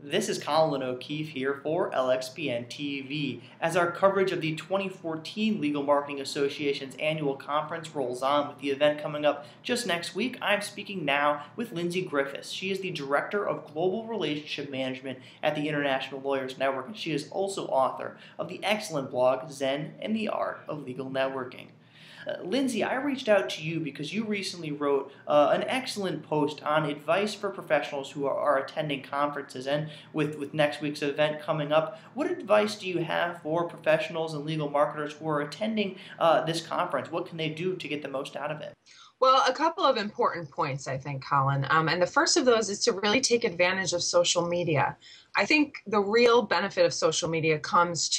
This is Colin O'Keefe here for LXPN TV. As our coverage of the 2014 Legal Marketing Association's annual conference rolls on with the event coming up just next week, I'm speaking now with Lindsay Griffiths. She is the Director of Global Relationship Management at the International Lawyers Network, and she is also author of the excellent blog Zen and the Art of Legal Networking. Lindsay, I reached out to you because you recently wrote an excellent post on advice for professionals who are attending conferences. And with next week's event coming up, what advice do you have for professionals and legal marketers who are attending this conference? What can they do to get the most out of it? Well, a couple of important points, I think, Colin. And the first of those is to really take advantage of social media. I think the real benefit of social media comes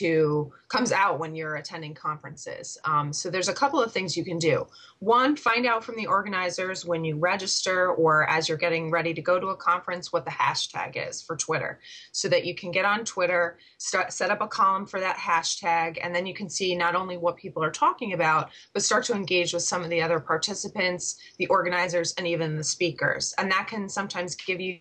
out when you're attending conferences. So there's a couple of things you can do. One, find out from the organizers when you register or as you're getting ready to go to a conference what the hashtag is for Twitter, so that you can get on Twitter, set up a column for that hashtag, and then you can see not only what people are talking about, but start to engage with some of the other participants, the organizers, and even the speakers. And that can sometimes give you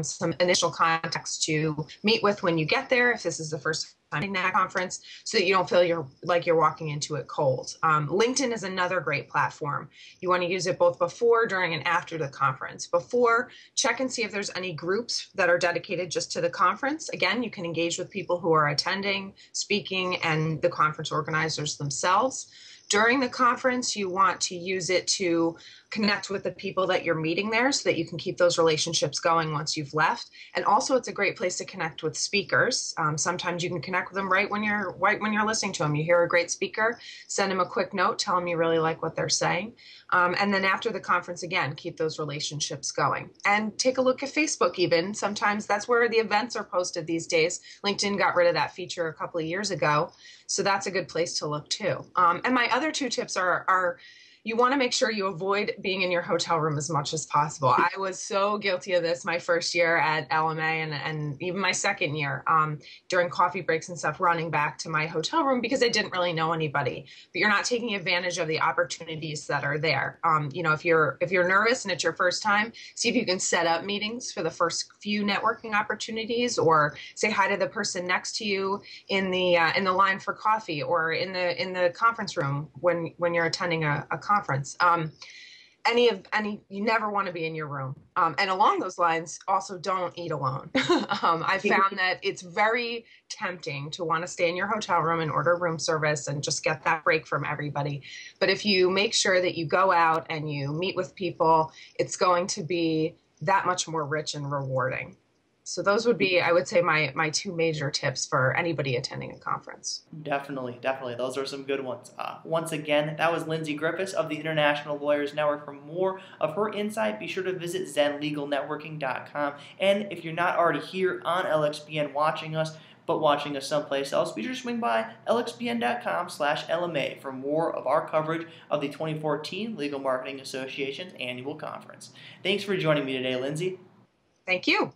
some initial context to meet with when you get there, if this is the first time in that conference, so that you don't feel like you're walking into it cold. LinkedIn is another great platform. You want to use it both before, during, and after the conference. Before, check and see if there's any groups that are dedicated just to the conference. Again, you can engage with people who are attending, speaking, and the conference organizers themselves. During the conference, you want to use it to connect with the people that you're meeting there so that you can keep those relationships going once you've left. And also, it's a great place to connect with speakers. Sometimes you can connect with them right when you're listening to them. You hear a great speaker, send them a quick note, tell them you really like what they're saying. And then after the conference, again, keep those relationships going. And take a look at Facebook even. Sometimes that's where the events are posted these days. LinkedIn got rid of that feature a couple of years ago. So that's a good place to look too. And my other two tips are you want to make sure you avoid being in your hotel room as much as possible. I was so guilty of this my first year at LMA and even my second year during coffee breaks and stuff, running back to my hotel room because I didn't really know anybody. But you're not taking advantage of the opportunities that are there. If you're nervous and it's your first time, see if you can set up meetings for the first few networking opportunities, or say hi to the person next to you in the line for coffee, or in the conference room when you're attending a conference. You never want to be in your room. And along those lines, also don't eat alone. I found that it's very tempting to want to stay in your hotel room and order room service and just get that break from everybody. But if you make sure that you go out and you meet with people, it's going to be that much more rich and rewarding. So those would be, I would say, my two major tips for anybody attending a conference. Definitely. Those are some good ones. Once again, that was Lindsay Griffiths of the International Lawyers Network. For more of her insight, be sure to visit zenlegalnetworking.com. And if you're not already here on LXPN watching us, but watching us someplace else, be sure to swing by lxpn.com/LMA for more of our coverage of the 2014 Legal Marketing Association's annual conference. Thanks for joining me today, Lindsay. Thank you.